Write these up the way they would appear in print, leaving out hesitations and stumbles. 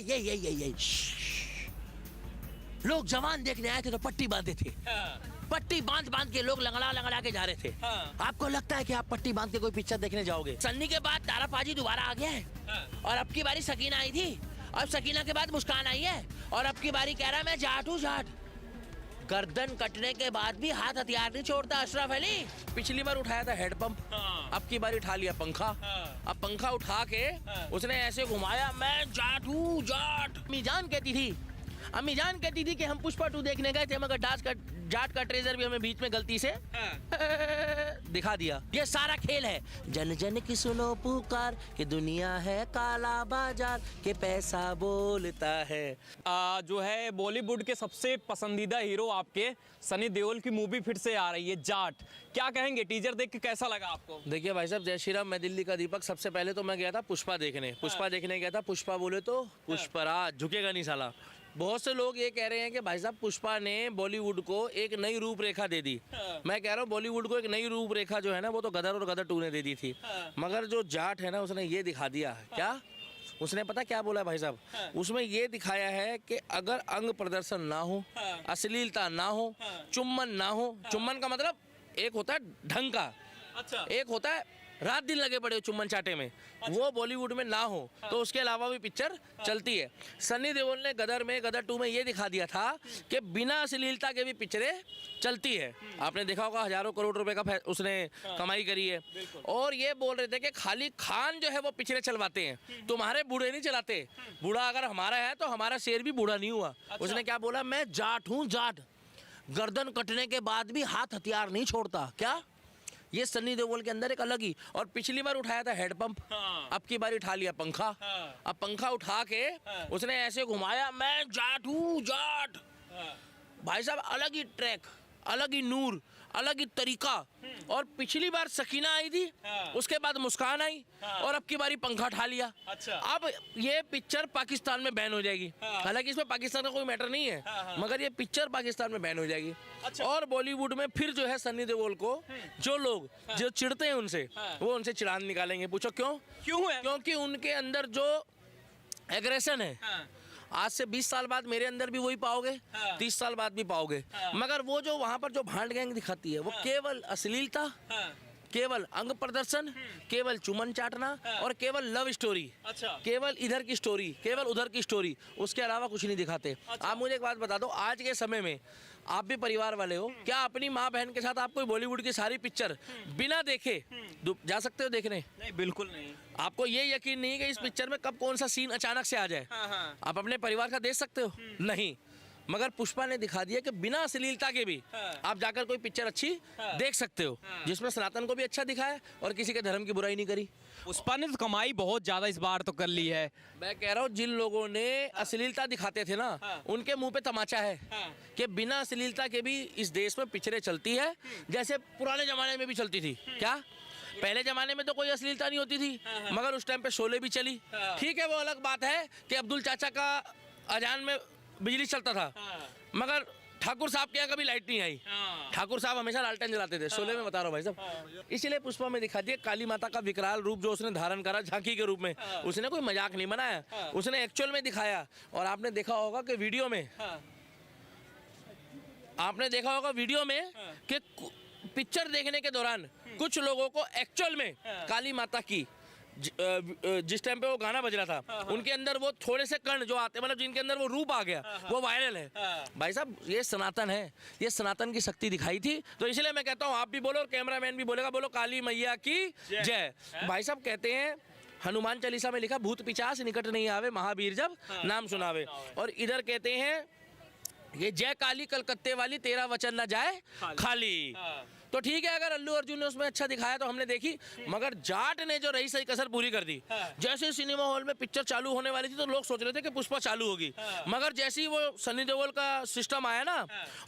ये लोग जवान देखने आए थे तो पट्टी बांधे थे। पट्टी बांध बांध के लोग लंगड़ा लंगड़ा के जा रहे थे। आपको लगता है कि आप पट्टी बांध के कोई पिक्चर देखने जाओगे? सन्नी के बाद तारा पाजी दोबारा आ गया है और अब की बारी सकीना आई थी, अब सकीना के बाद मुस्कान आई है और अब की बारी कह रहा है मैं जाट हूँ जाट। गर्दन कटने के बाद भी हाथ हथियार नहीं छोड़ता अशरफ अली। पिछली बार उठाया था हेडपंप, अब की बार उठा लिया पंखा। अब पंखा उठा के उसने ऐसे घुमाया, मैं जाट हूँ जाट। अम्मी जान कहती थी कि हम पुष्पा 2 देखने गए थे मगर जाट का ट्रेजर भी हमें बीच में गलती से दिखा दिया। ये सारा खेल है। जन जन की सुनो पुकार कि दुनिया है काला बाजार के पैसा बोलता है। जो है बॉलीवुड के सबसे पसंदीदा हीरो आपके सनी देओल की मूवी फिर से आ रही है जाट, क्या कहेंगे? टीजर देख के कैसा लगा आपको? देखिए भाई साहब, जय श्री राम, मैं दिल्ली का दीपक। सबसे पहले तो मैं गया था पुष्पा देखने गया था। पुष्पा बोले तो पुष्पराज, झुकेगा नहीं साला। बहुत से लोग ये कह रहे हैं कि भाई साहब पुष्पा ने बॉलीवुड को एक नई रूपरेखा दे दी। मैं कह रहा हूँ बॉलीवुड को एक नई रूपरेखा जो है ना वो तो गदर और गदर 2 ने दे दी थी। मगर जो जाट है ना उसने ये दिखा दिया है। क्या उसने पता क्या बोला है भाई साहब? उसमें ये दिखाया है कि अगर अंग प्रदर्शन ना हो, अश्लीलता ना हो, चुम्बन ना हो। चुम्बन का मतलब एक होता है ढंग का, अच्छा, एक होता है रात दिन लगे पड़े चुम्बन चाटे में। अच्छा। वो बॉलीवुड में ना हो तो उसके अलावा भी पिक्चर चलती है। सनी देओल ने गदर 2 में ये दिखा दिया था कि बिना अश्लीलता के भी पिक्चरें चलती है। आपने देखा होगा हजारों करोड़ रुपए का उसने कमाई करी है। और ये बोल रहे थे कि खाली खान जो है वो पिक्चरें चलवाते हैं, तुम्हारे बूढ़े नहीं चलाते। बूढ़ा अगर हमारा है तो हमारा शेर भी बूढ़ा नहीं हुआ। उसने क्या बोला? मैं जाट हूँ जाट, गर्दन कटने के बाद भी हाथ हथियार नहीं छोड़ता। क्या ये सन्नी देओल के अंदर एक अलग ही। और पिछली बार उठाया था हेडपंप, अब की बार उठा लिया पंखा। अब पंखा उठा के उसने ऐसे घुमाया, मैं जाट हूँ जाट। भाई साहब अलग ही ट्रैक, अलग ही नूर, अलग ही तरीका। और पिछली बार सकीना आई थी, उसके बाद मुस्कान आई और अब की बारी पंखा उठा लिया। अच्छा। अब ये पिक्चर पाकिस्तान में बैन हो जाएगी। हालांकि इसमें पाकिस्तान का कोई मैटर नहीं है, मगर ये पिक्चर पाकिस्तान में बैन हो जाएगी। अच्छा। और बॉलीवुड में फिर जो है सन्नी देओल को जो लोग जो चिढ़ते हैं उनसे वो उनसे चिढ़ान निकालेंगे। पूछो क्यों है? क्योंकि उनके अंदर जो एग्रेशन है आज से 20 साल बाद मेरे अंदर भी वही पाओगे, 30 साल बाद भी पाओगे। मगर वो जो वहां पर जो भांड गैंग दिखाती है वो केवल अश्लीलता, केवल अंग प्रदर्शन, केवल चुमन चाटना और केवल लव स्टोरी। अच्छा। केवल इधर की स्टोरी, केवल उधर की स्टोरी, उसके अलावा कुछ नहीं दिखाते। अच्छा। आप मुझे एक बात बता दो, आज के समय में आप भी परिवार वाले हो, क्या अपनी माँ बहन के साथ आप कोई बॉलीवुड की सारी पिक्चर बिना देखे जा सकते हो देखने? नहीं, बिल्कुल नहीं। आपको ये यकीन नहीं कि इस पिक्चर में कब कौन सा सीन अचानक से आ जाए? आप अपने परिवार का देख सकते हो? नहीं। मगर पुष्पा ने दिखा दिया कि बिना अश्लीलता के भी आप जाकर कोई पिक्चर अच्छी देख सकते हो, जिसमें सनातन को भी अच्छा दिखाया और किसी के धर्म की बुराई नहीं करी। पुष्पा ने तो कमाई बहुत ज्यादा इस बार तो कर ली है। मैं कह रहा हूँ जिन लोगों ने अश्लीलता दिखाते थे ना उनके मुंह पे तमाचा है कि बिना अश्लीलता के भी इस देश में पिक्चरें चलती है, जैसे पुराने जमाने में भी चलती थी। क्या पहले जमाने में तो कोई अश्लीलता नहीं होती थी, मगर उस टाइम पे शोले भी चली। ठीक है, वो अलग बात है कि अब्दुल चाचा का अजान में बिजली चलता था, मगर ठाकुर साहब के यहाँ कभी लाइट नहीं आई। ठाकुर साहब हमेशा लालटेन जलाते थे। शोले में बता रहा हूँ भाई साहब। इसीलिए पुष्पा में दिखा दिया काली माता का विकराल रूप जो उसने धारण करा झांकी के रूप में। उसने कोई मजाक नहीं बनाया, उसने एक्चुअल में दिखाया। और आपने देखा होगा कि वीडियो में कि पिक्चर देखने के दौरान कुछ लोगों को एक्चुअल में काली माता की जिस टाइम पे वो गाना बज रहा था उनके अंदर वो थोड़े से कण जो आते, मतलब जिनके अंदर वो रूप आ गया, वो वायरल है। भाई साहब ये सनातन है, ये सनातन की शक्ति दिखाई थी। तो इसलिए मैं कहता हूँ आप भी बोलो और कैमरामैन भी बोलेगा, बोलो काली मैया की जय। भाई साहब कहते हैं हनुमान चालीसा में लिखा भूत पिचास निकट नहीं आवे महावीर जब नाम सुनावे। और इधर कहते हैं ये जय काली कलकत्ते वाली तेरा वचन न जाए खाली। तो ठीक है, अगर अल्लू अर्जुन ने उसमें अच्छा दिखाया तो हमने देखी, मगर जाट ने जो रही सही कसर पूरी कर दी। जैसे सिनेमा हॉल में पिक्चर चालू होने वाली थी तो लोग सोच रहे थे कि पुष्पा चालू होगी, मगर जैसे ही वो सनी देओल का सिस्टम आया ना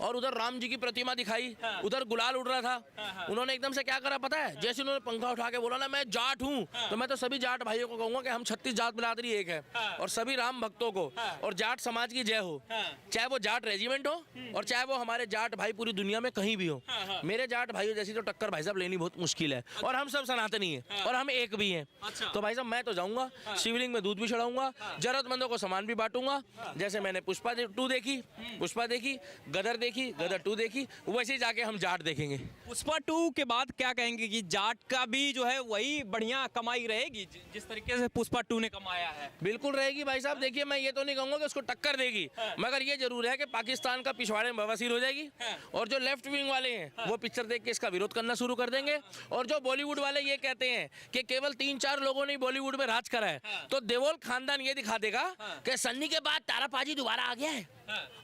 और उधर राम जी की प्रतिमा दिखाई, उधर गुलाल उड़ रहा था, उन्होंने एकदम से क्या करा पता है? जैसे उन्होंने पंखा उठा के बोला ना मैं जाट हूँ, तो मैं तो सभी जाट भाइयों को कहूंगा कि हम 36 जात बिरादरी एक है और सभी राम भक्तों को और जाट समाज की जय हो। चाहे वो जाट रेजिमेंट हो और चाहे वो हमारे जाट भाई पूरी दुनिया में कहीं भी हो, मेरे जाट भाइयों जैसी तो टक्कर भाई साहब लेनी बहुत मुश्किल है। और हम सब सनातनी हैं और हम एक भी हैं। अच्छा। तो भाई साहब मैं तो जाऊंगा शिवलिंग में दूध भी चढ़ाऊंगा, जरूरतमंदों को सामान भी बांटूंगा। जैसे मैंने पुष्पा 2 देखी, गदर देखी, गदर 2 देखी, वैसे ही जाके हम जाट देखेंगे। पुष्पा 2 के बाद क्या कहेंगे कि जाट का भी जो है वही बढ़िया कमाई रहेगी जिस तरीके से पुष्पा 2 ने कमाया है? बिल्कुल रहेगी भाई साहब। देखिए मैं ये तो नहीं कहूंगा कि उसको टक्कर देगी, मगर ये जरूर है कि पाकिस्तान का पिछवाड़े में बवासीर हो जाएगी। और जो लेफ्ट विंग वाले हैं वो पिक्चर देख के इसका विरोध करना शुरू कर देंगे। और जो बॉलीवुड वाले ये कहते हैं कि केवल 3-4 लोगों ने बॉलीवुड में राज करा है, तो देओल खानदान ये दिखा देगा कि सन्नी के बाद तारा पाजी दोबारा आ गया है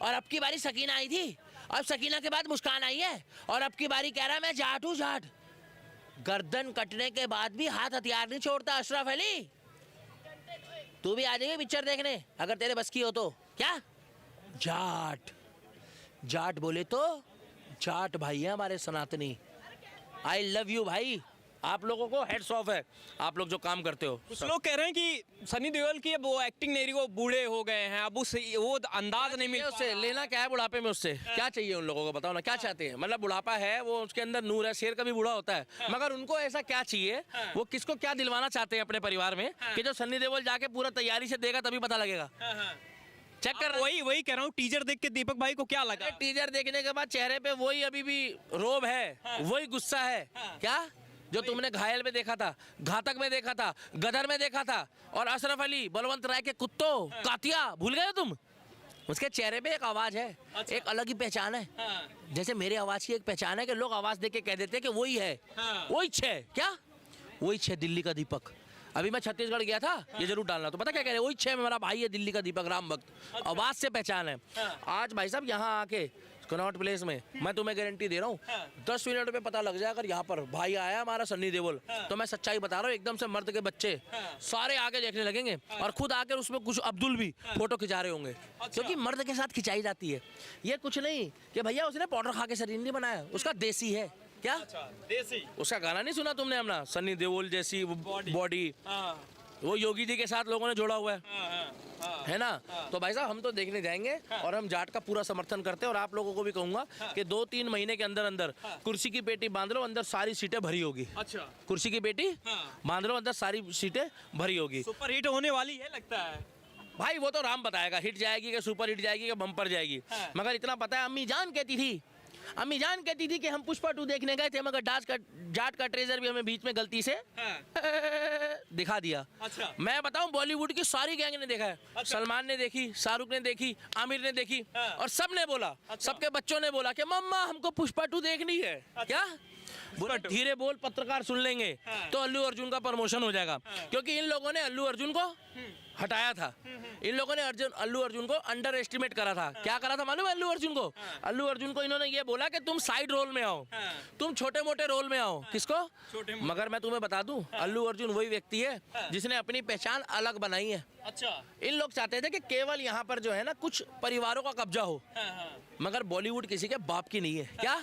और अब की बारी सकीना आई थी, अब सकीना के बाद मुस्कान आई है और अब की बारी कह रहा है मैं जाट हूँ जाट। गर्दन कटने के बाद भी हाथ हथियार नहीं छोड़ता अशरफ अली। तू भी आ जाएगी पिक्चर देखने अगर तेरे बस की हो तो। क्या जाट, जाट बोले तो जाट भाई है हमारे सनातनी। आई लव यू भाई, आप लोगों को हेड्स ऑफ है, आप लोग जो काम करते हो। कुछ लोग कह रहे हैं कि सनी देओल की अब वो एक्टिंग नहीं रही, वो बूढ़े हो गए हैं, अब उस वो अंदाज नहीं मिल उससे लेना क्या है बुढ़ापे में, उससे क्या चाहिए उन लोगों को बताओ ना, क्या चाहते हैं? मतलब बुढ़ापा है, वो उसके अंदर नूर है, शेर का भी बूढ़ा होता है, मगर उनको ऐसा क्या चाहिए, वो किसको क्या दिलवाना चाहते हैं अपने परिवार में कि जो सनी देओल जाके पूरा तैयारी से देगा तभी पता लगेगा। चेक कर, वही कह रहा हूँ। टीजर देख के दीपक भाई को क्या लगा? टीजर देखने के बाद चेहरे पे वही अभी भी रोब है, वही गुस्सा है। क्या जो तुमने घायल में देखा था, घातक में देखा था, गदर में देखा था, और अशरफ अली, बलवंत राय के कुत्तों, कातिया, भूल गए हो तुम? उसके चेहरे पे एक आवाज है, एक अलग ही पहचान है। जैसे मेरे आवाज की एक पहचान है कि लोग आवाज देख के कह देते हैं कि वही है, वही छे, क्या वही छे दिल्ली का दीपक। अभी मैं छत्तीसगढ़ गया था, ये जरूर डालना। तो पता क्या कह रहे हैं, वही छे मेरा भाई है दिल्ली का दीपक राम भक्त, आवाज से पहचान है। आज भाई साहब यहाँ आके कनॉट प्लेस में मैं तुम्हें गारंटी दे रहा हूँ 10 मिनट में पता लग जाए अगर यहाँ पर भाई आया हमारा सन्नी देओल, तो मैं सच्चाई बता रहा हूँ, एकदम से मर्द के बच्चे सारे आगे देखने लगेंगे और खुद आकर उसमें कुछ अब्दुल भी फोटो खिंचा रहे होंगे। क्योंकि मर्द के साथ खिंचाई जाती है। ये कुछ नहीं कि भैया उसने पाउडर खा के शरीर नहीं बनाया, उसका देसी है। क्या देसी? उसका गाना नहीं सुना तुमने अपना, सन्नी देओल जैसी बॉडी, वो योगी जी के साथ लोगों ने जोड़ा हुआ है ना। तो भाई साहब हम तो देखने जाएंगे और हम जाट का पूरा समर्थन करते हैं। और आप लोगों को भी कहूंगा कि 2-3 महीने के अंदर अंदर कुर्सी की पेटी बांध लो, अंदर सारी सीटें भरी होगी। अच्छा, कुर्सी की पेटी बांध लो, अंदर सारी सीटें भरी होगी। सुपर हिट होने वाली है लगता है भाई। वो तो राम बताएगा हिट जाएगी कि सुपर हिट जाएगी कि बम्पर जाएगी, मगर इतना पता है अम्मी जान कहती थी कि हम पुष्पा 2 देखने गए थे, मगर जाट का ट्रेजर भी हमें बीच में गलती से दिखा दिया। अच्छा। मैं बताऊं बॉलीवुड की सारी गैंग ने देखा है। अच्छा। सलमान ने देखी, शाहरुख ने देखी, आमिर ने देखी, और सब ने बोला, सबके बच्चों ने बोला कि मम्मा हमको पुष्पा 2 देखनी है। क्या बोला? धीरे बोल, पत्रकार सुन लेंगे तो अल्लू अर्जुन का प्रमोशन हो जाएगा। क्योंकि इन लोगों ने अल्लू अर्जुन को हटाया था, इन लोगों ने अल्लू अर्जुन को अंडर एस्टिमेट करा था। क्या करा था मालूम है अल्लू अर्जुन को? अल्लू अर्जुन को इन्होंने ये बोला कि तुम साइड रोल में आओ, तुम छोटे मोटे रोल में आओ। किसको? मगर मैं तुम्हें बता दूं, अल्लू अर्जुन वही व्यक्ति है जिसने अपनी पहचान अलग बनाई है। अच्छा। इन लोग चाहते थे कि केवल यहाँ पर जो है ना कुछ परिवारों का कब्जा हो, मगर बॉलीवुड किसी के बाप की नहीं है। क्या?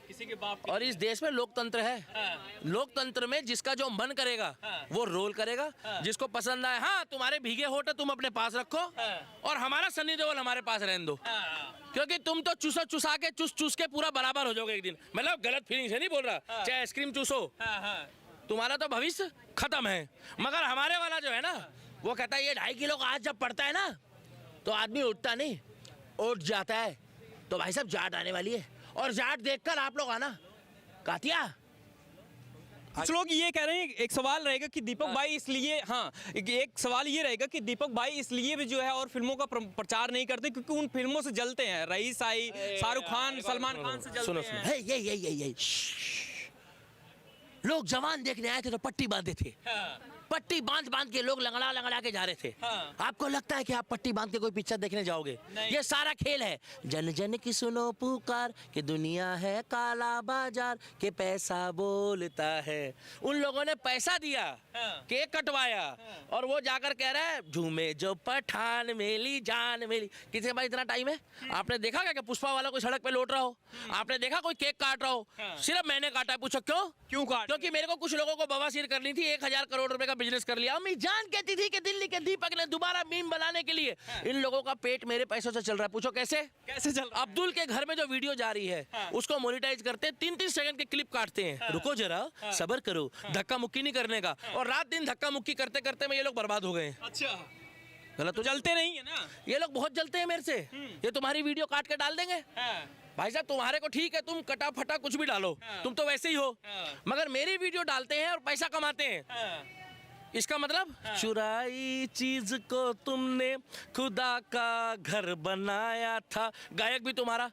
किसी के बाप। और इस देश में लोकतंत्र है। लोकतंत्र में जिसका जो मन करेगा वो रोल करेगा, जिसको पसंद आए। हाँ, तुम्हारे भीगे होठ तुम अपने पास रखो और हमारा सनी देओल हमारे पास रहने दो, क्योंकि तुम तो चुसा के चूस के पूरा बराबर हो जाओगे एक दिन। मतलब गलत फीलिंग से नहीं बोल रहा, चाहे आइसक्रीम चूसो, तुम्हारा तो भविष्य खत्म है। मगर हमारे वाला जो है ना, वो कहता है ये 2.5 किलो का आज जब पड़ता है ना तो आदमी उठता नहीं, उठ जाता है। तो भाई साहब जाट आने वाली है, और जाट देखकर आप लोग आना। कातिया कुछ लोग ये कह रहे हैं, एक सवाल रहेगा कि दीपक भाई इसलिए, एक सवाल ये रहेगा कि दीपक भाई इसलिए भी जो है और फिल्मों का प्रचार नहीं करते क्योंकि उन फिल्मों से जलते हैं। रईस आई, शाहरुख खान, सलमान खान से जलते हैं। ये लोग जवान देखने आए थे तो पट्टी बांधे थे, पट्टी बांध के लोग लंगड़ा के जा रहे थे। आपको लगता है कि आप पट्टी बांध के कोई पिक्चर देखने जाओगे? ये सारा खेल है। जन जन की सुनो पुकार कि दुनिया है काला बाजार के पैसा बोलता है। उन लोगों ने पैसा दिया, केक कटवाया, और वो जाकर कह रहा है झूमे जो पठान मेली जान मेली। किसी के पास इतना टाइम है? आपने देखा क्या कि पुष्पा वाला कोई सड़क पे लौट रहा हो? आपने देखा कोई केक काट रहा हो? सिर्फ मैंने काटा है। पूछो क्यों? क्यों काट? क्योंकि मेरे को कुछ लोगों को बवासीर करनी थी। 1000 करोड़ रुपए का बिजनेस कर लिया। अम्मी जान कहती थी कि दिल्ली के दीपक ने दोबारा मीम बनाने के लिए, इन लोगों का पेट मेरे पैसों से चल रहा है। पूछो कैसे? कैसे चल रहा है? अब्दुल के घर में जो वीडियो जा रही है उसको मोनेटाइज करते हैं, 3-3 सेकंड के क्लिप काटते हैं। रुको जरा, सब्र करो, धक्का मुक्की नहीं करने का। और रात दिन धक्का मुक्की करते करते में ये लोग बर्बाद हो गए। अच्छा, गलत तो जलते नहीं है ना? ये लोग बहुत जलते हैं मेरे से। ये तुम्हारी वीडियो काट के डाल देंगे। भाई साहब तुम्हारे को ठीक है, तुम कटा फटा कुछ भी डालो, तुम तो वैसे ही हो, मगर मेरी वीडियो डालते हैं और पैसा कमाते हैं। इसका मतलब चुराई चीज को तुमने खुदा का घर बनाया था, गायक भी तुम्हारा।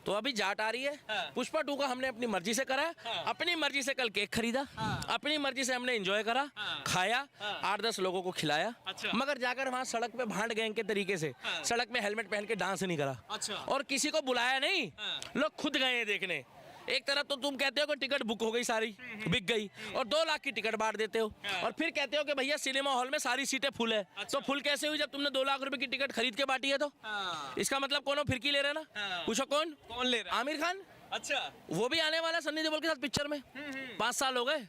तो अभी जाट आ रही है। पुष्पा 2 का हमने अपनी मर्जी से करा, अपनी मर्जी से कल केक खरीदा, अपनी मर्जी से हमने एंजॉय करा, खाया, 8-10 लोगों को खिलाया। अच्छा। मगर जाकर वहाँ सड़क पे भांड गैंग के तरीके से सड़क में हेलमेट पहन के डांस नहीं करा। अच्छा। और किसी को बुलाया नहीं, लोग खुद गए हैं देखने। एक तरफ तो तुम कहते हो कि टिकट बुक हो गई, सारी बिक गई, और 2 लाख की टिकट बांट देते हो, और फिर कहते हो कि भैया सिनेमा हॉल में सारी सीटें फुल है। तो फुल कैसे हुई जब तुमने 2 लाख रुपए की टिकट खरीद के बांटी है? तो इसका मतलब कौन फिरकी ले रहे ना? पूछो कौन ले रहा है? आमिर खान। अच्छा, वो भी आने वाला सन्नी देओल के साथ पिक्चर में। 5 साल हो गए,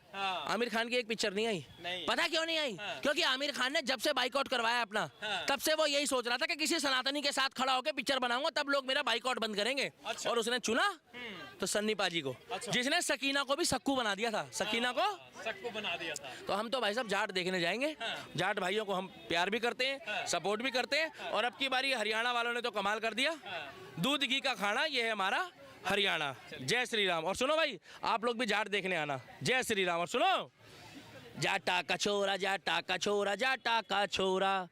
आमिर खान की एक पिक्चर नहीं आई। पता क्यों नहीं आई? क्योंकि आमिर खान ने जब से बाइकआउट करवाया अपना, तब से वो यही सोच रहा था कि किसी सनातनी के साथ खड़ा होकर पिक्चर बनाऊंगा, तब लोग मेरा बाइकआउट बंद करेंगे। अच्छा। और उसने चुना तो सन्नी पाजी को, जिसने सकीना को भी सक्कू बना दिया था। सकीना को सबको बना दिया था। तो हम तो भाई साहब जाट देखने जाएंगे। जाट भाइयों को हम प्यार भी करते हैं, सपोर्ट भी करते हैं। और अब की बारी हरियाणा वालों ने तो कमाल कर दिया, दूध घी का खाना, ये है हमारा हरियाणा। जय श्री राम। और सुनो भाई, आप लोग भी जाट देखने आना। जय श्री राम। और सुनो, जाटा का छोरा, जाटा का छोरा, जाटा का छोरा,